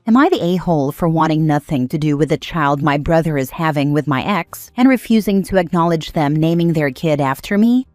Am I the a-hole for wanting nothing to do with the child my brother is having with my ex and refusing to acknowledge them naming their kid after me?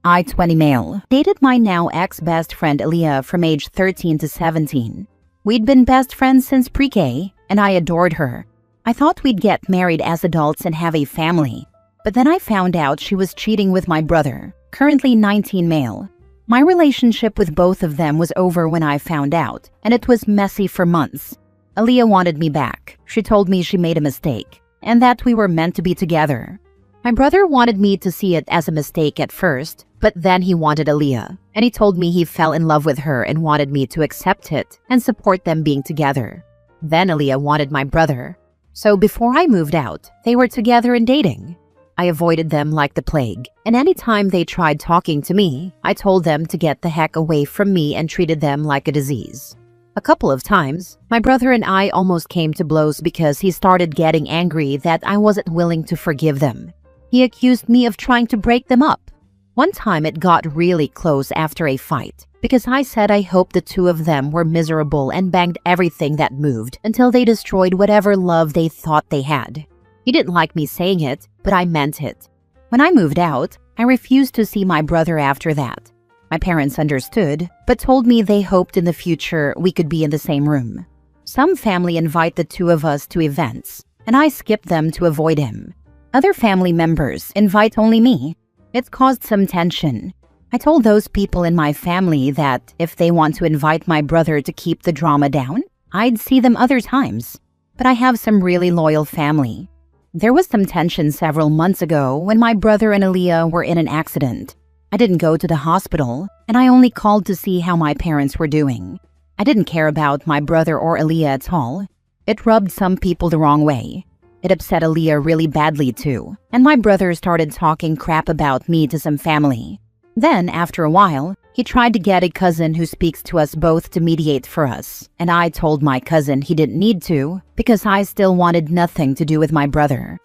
I, 20 male, dated my now ex-best friend Aaliyah from age 13 to 17. We'd been best friends since pre-K, and I adored her. I thought we'd get married as adults and have a family. But then I found out she was cheating with my brother, currently 19 male. My relationship with both of them was over when I found out, and it was messy for months. Aaliyah wanted me back. She told me she made a mistake, and that we were meant to be together. My brother wanted me to see it as a mistake at first, but then he wanted Aaliyah, and he told me he fell in love with her and wanted me to accept it and support them being together. Then Aaliyah wanted my brother. So before I moved out, they were together and dating. I avoided them like the plague, and anytime they tried talking to me, I told them to get the heck away from me and treated them like a disease. A couple of times, my brother and I almost came to blows because he started getting angry that I wasn't willing to forgive them. He accused me of trying to break them up. One time it got really close after a fight because I said I hoped the two of them were miserable and banged everything that moved until they destroyed whatever love they thought they had. He didn't like me saying it, but I meant it. When I moved out, I refused to see my brother after that. My parents understood, but told me they hoped in the future we could be in the same room. Some family invite the two of us to events, and I skip them to avoid him. Other family members invite only me. It's caused some tension. I told those people in my family that if they want to invite my brother to keep the drama down, I'd see them other times. But I have some really loyal family. There was some tension several months ago when my brother and Aaliyah were in an accident. I didn't go to the hospital, and I only called to see how my parents were doing. I didn't care about my brother or Aaliyah at all. It rubbed some people the wrong way. It upset Aaliyah really badly too, and my brother started talking crap about me to some family. Then, after a while, he tried to get a cousin who speaks to us both to mediate for us, and I told my cousin he didn't need to because I still wanted nothing to do with my brother.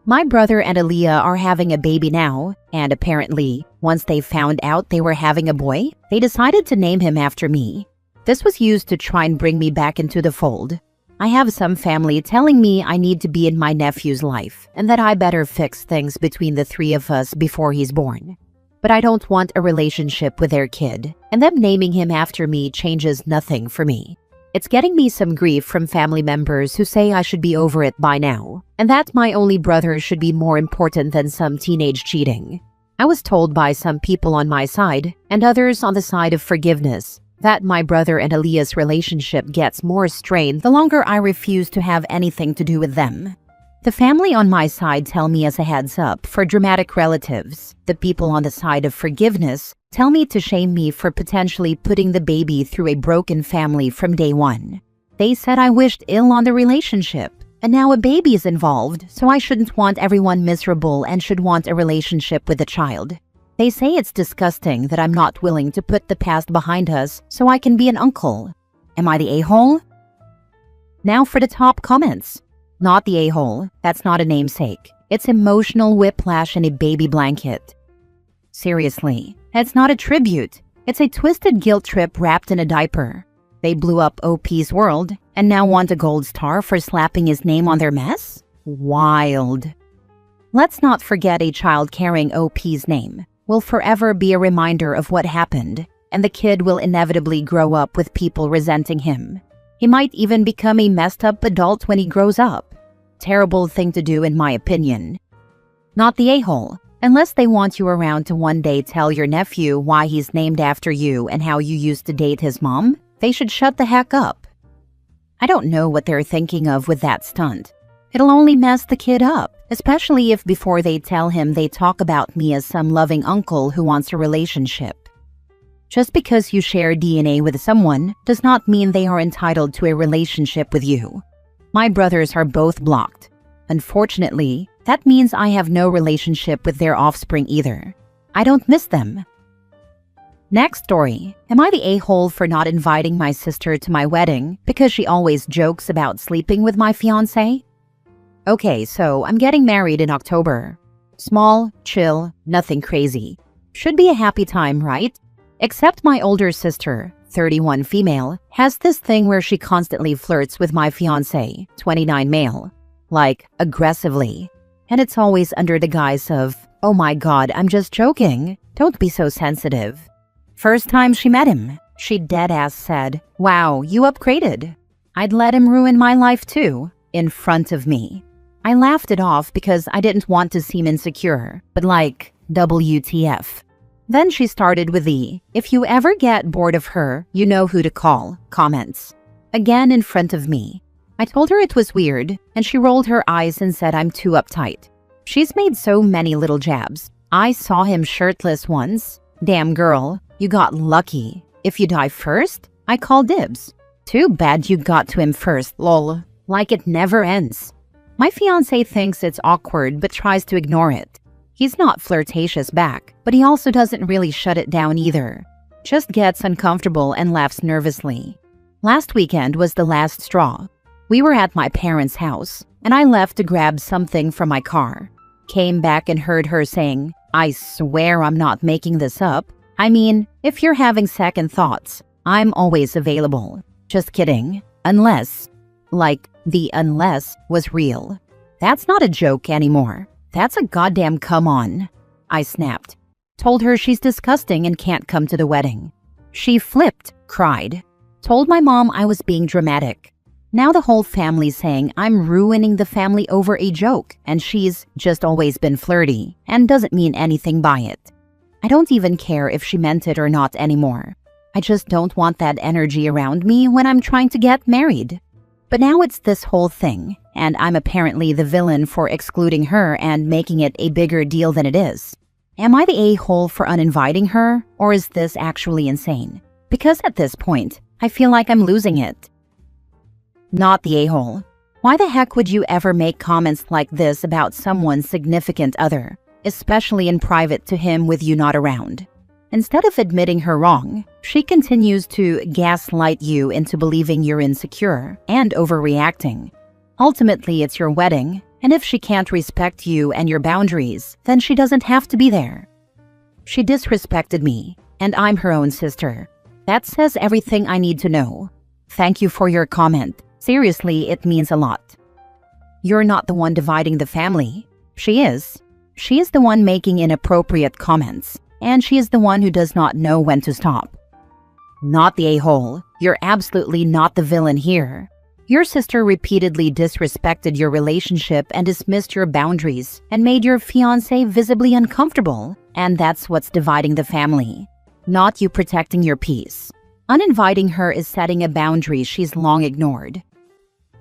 My brother and Aaliyah are having a baby now, and apparently, once they found out they were having a boy, they decided to name him after me. This was used to try and bring me back into the fold. I have some family telling me I need to be in my nephew's life and that I better fix things between the three of us before he's born. But I don't want a relationship with their kid, and them naming him after me changes nothing for me. It's getting me some grief from family members who say I should be over it by now, and that my only brother should be more important than some teenage cheating. I was told by some people on my side, and others on the side of forgiveness, that my brother and Aaliyah's relationship gets more strained the longer I refuse to have anything to do with them. The family on my side tell me as a heads up for dramatic relatives. The people on the side of forgiveness tell me to shame me for potentially putting the baby through a broken family from day one. They said I wished ill on the relationship, and now a baby is involved, so I shouldn't want everyone miserable and should want a relationship with the child. They say it's disgusting that I'm not willing to put the past behind us so I can be an uncle. Am I the a-hole? Now for the top comments. Not the a-hole. That's not a namesake. It's emotional whiplash in a baby blanket. Seriously, it's not a tribute. It's a twisted guilt trip wrapped in a diaper. They blew up OP's world and now want a gold star for slapping his name on their mess? Wild. Let's not forget a child carrying OP's name will forever be a reminder of what happened, and the kid will inevitably grow up with people resenting him. He might even become a messed up adult when he grows up. Terrible thing to do in my opinion. Not the a-hole. Unless they want you around to one day tell your nephew why he's named after you and how you used to date his mom, they should shut the heck up. I don't know what they're thinking of with that stunt. It'll only mess the kid up, especially if before they tell him they talk about me as some loving uncle who wants a relationship. Just because you share DNA with someone does not mean they are entitled to a relationship with you. My brothers are both blocked. Unfortunately, that means I have no relationship with their offspring either. I don't miss them. Next story. Am I the a-hole for not inviting my sister to my wedding because she always jokes about sleeping with my fiancé? Okay, so I'm getting married in October. Small, chill, nothing crazy. Should be a happy time, right? Except my older sister, 31 female, has this thing where she constantly flirts with my fiancé, 29 male, like aggressively. And it's always under the guise of, "Oh my god, I'm just joking. Don't be so sensitive." First time she met him, she deadass said, "Wow, you upgraded." I'd let him ruin my life too, in front of me. I laughed it off because I didn't want to seem insecure, but like, WTF. Then she started with the, "If you ever get bored of her, you know who to call," comments. Again in front of me. I told her it was weird, and she rolled her eyes and said I'm too uptight. She's made so many little jabs. I saw him shirtless once. Damn girl, you got lucky. If you die first, I call dibs. Too bad you got to him first, lol. Like it never ends. My fiancé thinks it's awkward but tries to ignore it. He's not flirtatious back, but he also doesn't really shut it down either. Just gets uncomfortable and laughs nervously. Last weekend was the last straw. We were at my parents' house, and I left to grab something from my car. Came back and heard her saying, "I swear I'm not making this up. I mean, if you're having second thoughts, I'm always available. Just kidding. Unless," like the unless was real. That's not a joke anymore. That's a goddamn come on. I snapped. Told her she's disgusting and can't come to the wedding. She flipped, cried. Told my mom I was being dramatic. Now the whole family's saying I'm ruining the family over a joke and she's just always been flirty and doesn't mean anything by it. I don't even care if she meant it or not anymore. I just don't want that energy around me when I'm trying to get married. But now it's this whole thing, and I'm apparently the villain for excluding her and making it a bigger deal than it is. Am I the a-hole for uninviting her, or is this actually insane? Because at this point, I feel like I'm losing it. Not the a-hole. Why the heck would you ever make comments like this about someone's significant other, especially in private to him with you not around? Instead of admitting her wrong, she continues to gaslight you into believing you're insecure and overreacting. Ultimately, it's your wedding, and if she can't respect you and your boundaries, then she doesn't have to be there. She disrespected me, and I'm her own sister. That says everything I need to know. Thank you for your comment. Seriously, it means a lot. You're not the one dividing the family. She is. She is the one making inappropriate comments. And she is the one who does not know when to stop. Not the a-hole. You're absolutely not the villain here. Your sister repeatedly disrespected your relationship and dismissed your boundaries and made your fiancé visibly uncomfortable, and that's what's dividing the family. Not you protecting your peace. Uninviting her is setting a boundary she's long ignored.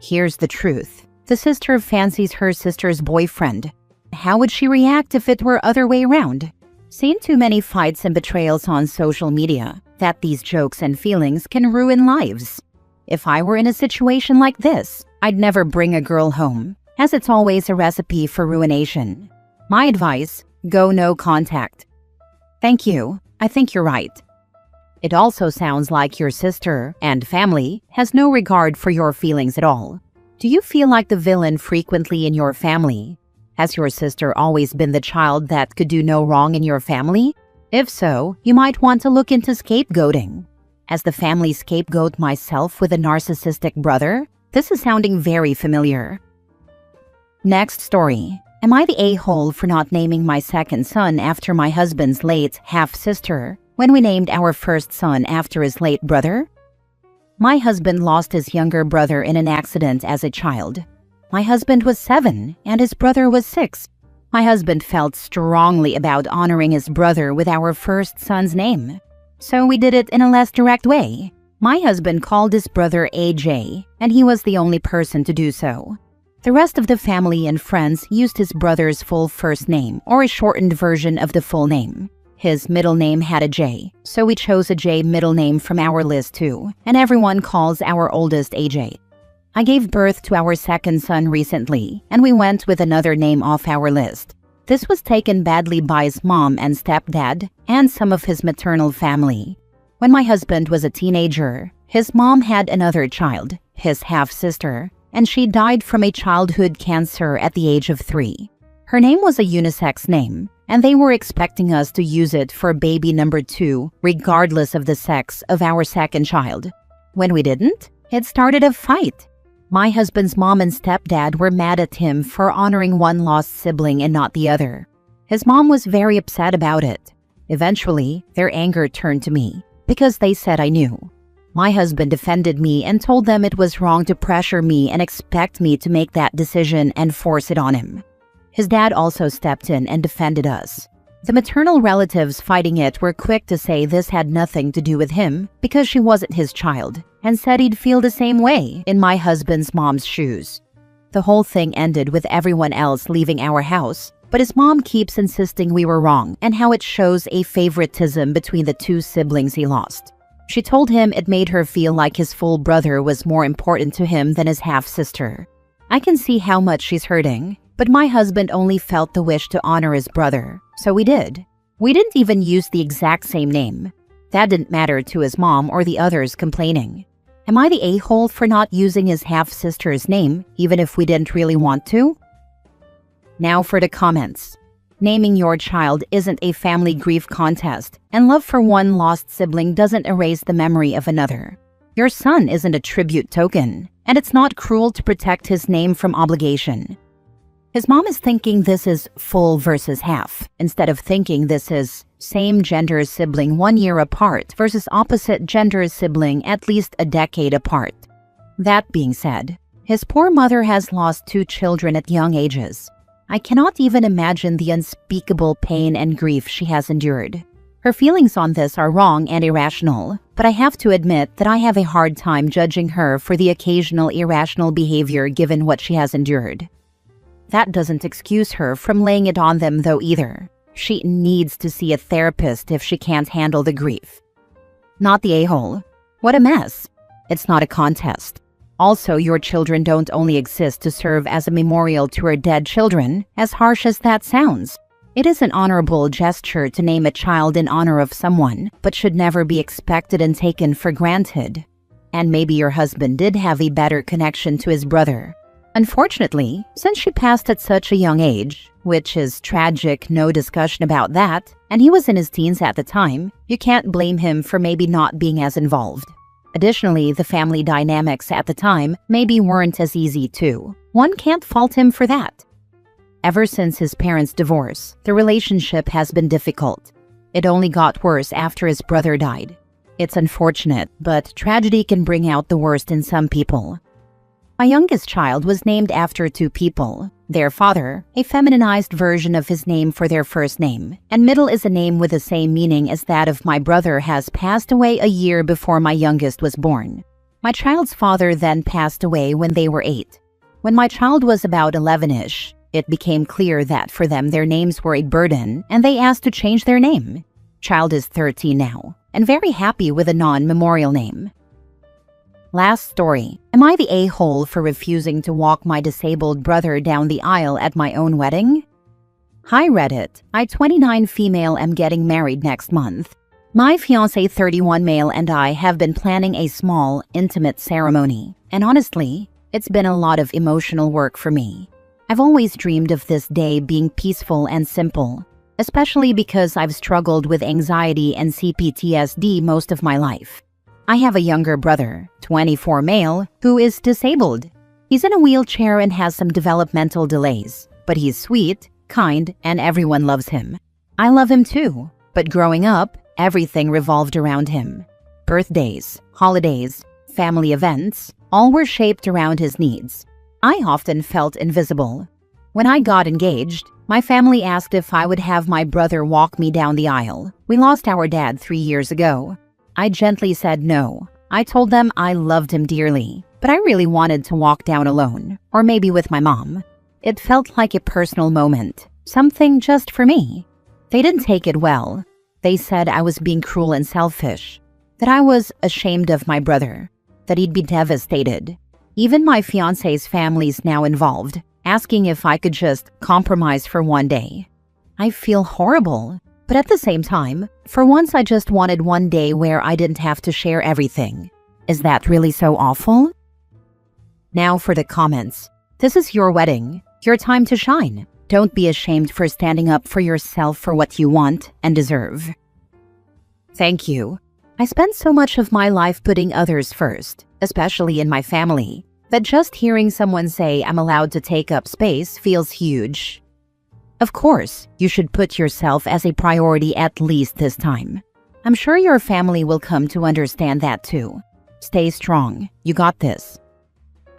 Here's the truth. The sister fancies her sister's boyfriend. How would she react if it were other way around? Seen too many fights and betrayals on social media that these jokes and feelings can ruin lives. If I were in a situation like this, I'd never bring a girl home, as it's always a recipe for ruination. My advice, go no contact. Thank you. I think you're right. It also sounds like your sister and family has no regard for your feelings at all. Do you feel like the villain frequently in your family? Has your sister always been the child that could do no wrong in your family? If so, you might want to look into scapegoating. As the family scapegoat myself with a narcissistic brother, this is sounding very familiar. Next story. Am I the a-hole for not naming my second son after my husband's late half-sister when we named our first son after his late brother? My husband lost his younger brother in an accident as a child. My husband was 7 and his brother was 6. My husband felt strongly about honoring his brother with our first son's name. So we did it in a less direct way. My husband called his brother AJ, and he was the only person to do so. The rest of the family and friends used his brother's full first name or a shortened version of the full name. His middle name had a J, so we chose a J middle name from our list too, and everyone calls our oldest AJ. I gave birth to our second son recently, and we went with another name off our list. This was taken badly by his mom and stepdad and some of his maternal family. When my husband was a teenager, his mom had another child, his half-sister, and she died from a childhood cancer at the age of 3. Her name was a unisex name, and they were expecting us to use it for baby number 2, regardless of the sex of our second child. When we didn't, it started a fight. My husband's mom and stepdad were mad at him for honoring one lost sibling and not the other. His mom was very upset about it. Eventually, their anger turned to me because they said I knew. My husband defended me and told them it was wrong to pressure me and expect me to make that decision and force it on him. His dad also stepped in and defended us. The maternal relatives fighting it were quick to say this had nothing to do with him because she wasn't his child, and said he'd feel the same way in my husband's mom's shoes. The whole thing ended with everyone else leaving our house, but his mom keeps insisting we were wrong and how it shows a favoritism between the 2 siblings he lost. She told him it made her feel like his full brother was more important to him than his half-sister. I can see how much she's hurting, but my husband only felt the wish to honor his brother, so we did. We didn't even use the exact same name. That didn't matter to his mom or the others complaining. Am I the a-hole for not using his half-sister's name, even if we didn't really want to? Now for the comments. Naming your child isn't a family grief contest, and love for one lost sibling doesn't erase the memory of another. Your son isn't a tribute token, and it's not cruel to protect his name from obligation. His mom is thinking this is full versus half, instead of thinking this is same gender sibling 1 year apart versus opposite gender sibling at least a decade apart. That being said, his poor mother has lost 2 children at young ages. I cannot even imagine the unspeakable pain and grief she has endured. Her feelings on this are wrong and irrational, but I have to admit that I have a hard time judging her for the occasional irrational behavior given what she has endured. That doesn't excuse her from laying it on them though either. She needs to see a therapist if she can't handle the grief. Not the a-hole. What a mess. It's not a contest. Also, your children don't only exist to serve as a memorial to her dead children, as harsh as that sounds. It is an honorable gesture to name a child in honor of someone, but should never be expected and taken for granted. And maybe your husband did have a better connection to his brother. Unfortunately, since she passed at such a young age, which is tragic, no discussion about that, and he was in his teens at the time, you can't blame him for maybe not being as involved. Additionally, the family dynamics at the time maybe weren't as easy too. One can't fault him for that. Ever since his parents' divorce, the relationship has been difficult. It only got worse after his brother died. It's unfortunate, but tragedy can bring out the worst in some people. My youngest child was named after 2 people. Their father, a feminized version of his name for their first name, and middle is a name with the same meaning as that of my brother, has passed away a year before my youngest was born. My child's father then passed away when they were 8. When my child was about 11-ish, it became clear that for them their names were a burden, and they asked to change their name. Child is 13 now, and very happy with a non-memorial name. Last story. Am I the a-hole for refusing to walk my disabled brother down the aisle at my own wedding? Hi Reddit. I, 29 female, am getting married next month. My fiancé, 31 male, and I have been planning a small, intimate ceremony. And honestly, it's been a lot of emotional work for me. I've always dreamed of this day being peaceful and simple, especially because I've struggled with anxiety and CPTSD most of my life. I have a younger brother, 24 male, who is disabled. He's in a wheelchair and has some developmental delays, but he's sweet, kind, and everyone loves him. I love him too, but growing up, everything revolved around him. Birthdays, holidays, family events, all were shaped around his needs. I often felt invisible. When I got engaged, my family asked if I would have my brother walk me down the aisle. We lost our dad 3 years ago. I gently said no. I told them I loved him dearly, but I really wanted to walk down alone, or maybe with my mom. It felt like a personal moment, something just for me. They didn't take it well. They said I was being cruel and selfish, that I was ashamed of my brother, that he'd be devastated. Even my fiancé's family's now involved, asking if I could just compromise for one day. I feel horrible. But at the same time, for once I just wanted one day where I didn't have to share everything. Is that really so awful? Now for the comments. This is your wedding, your time to shine. Don't be ashamed for standing up for yourself for what you want and deserve. Thank you. I spent so much of my life putting others first, especially in my family, that just hearing someone say I'm allowed to take up space feels huge. Of course, you should put yourself as a priority at least this time. I'm sure your family will come to understand that too. Stay strong. You got this.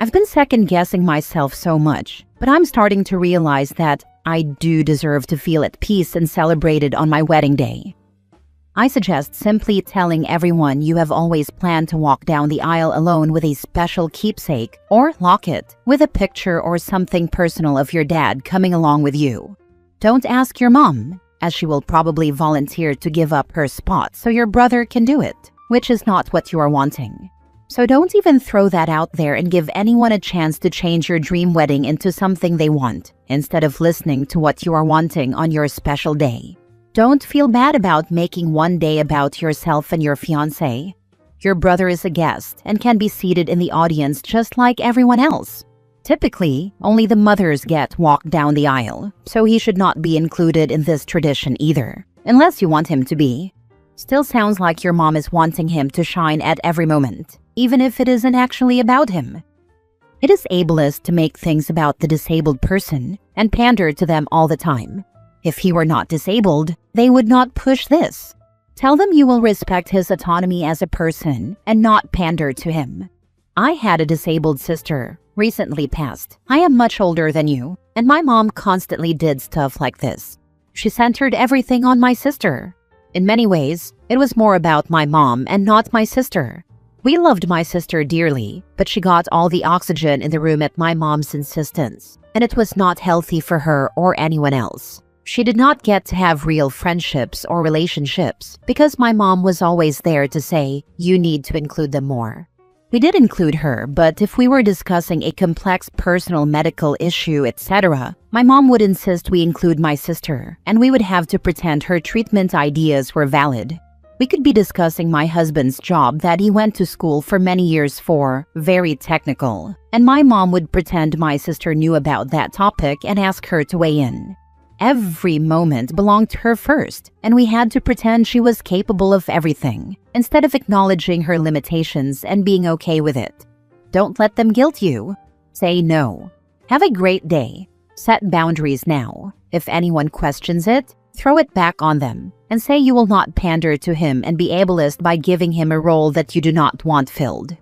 I've been second-guessing myself so much, but I'm starting to realize that I do deserve to feel at peace and celebrated on my wedding day. I suggest simply telling everyone you have always planned to walk down the aisle alone with a special keepsake or locket with a picture or something personal of your dad coming along with you. Don't ask your mom, as she will probably volunteer to give up her spot so your brother can do it, which is not what you are wanting. So don't even throw that out there and give anyone a chance to change your dream wedding into something they want, instead of listening to what you are wanting on your special day. Don't feel bad about making one day about yourself and your fiancé. Your brother is a guest and can be seated in the audience just like everyone else. Typically, only the mothers get walked down the aisle, so he should not be included in this tradition either, unless you want him to be. Still sounds like your mom is wanting him to shine at every moment, even if it isn't actually about him. It is ableist to make things about the disabled person and pander to them all the time. If he were not disabled, they would not push this. Tell them you will respect his autonomy as a person and not pander to him. I had a disabled sister, recently passed. I am much older than you, and my mom constantly did stuff like this. She centered everything on my sister. In many ways, it was more about my mom and not my sister. We loved my sister dearly, but she got all the oxygen in the room at my mom's insistence, and it was not healthy for her or anyone else. She did not get to have real friendships or relationships because my mom was always there to say, you need to include them more. We did include her, but if we were discussing a complex personal medical issue, etc., my mom would insist we include my sister, and we would have to pretend her treatment ideas were valid. We could be discussing my husband's job that he went to school for many years for, very technical, and my mom would pretend my sister knew about that topic and ask her to weigh in. Every moment belonged to her first, and we had to pretend she was capable of everything, instead of acknowledging her limitations and being okay with it. Don't let them guilt you. Say no. Have a great day. Set boundaries now. If anyone questions it, throw it back on them, and say you will not pander to him and be ableist by giving him a role that you do not want filled.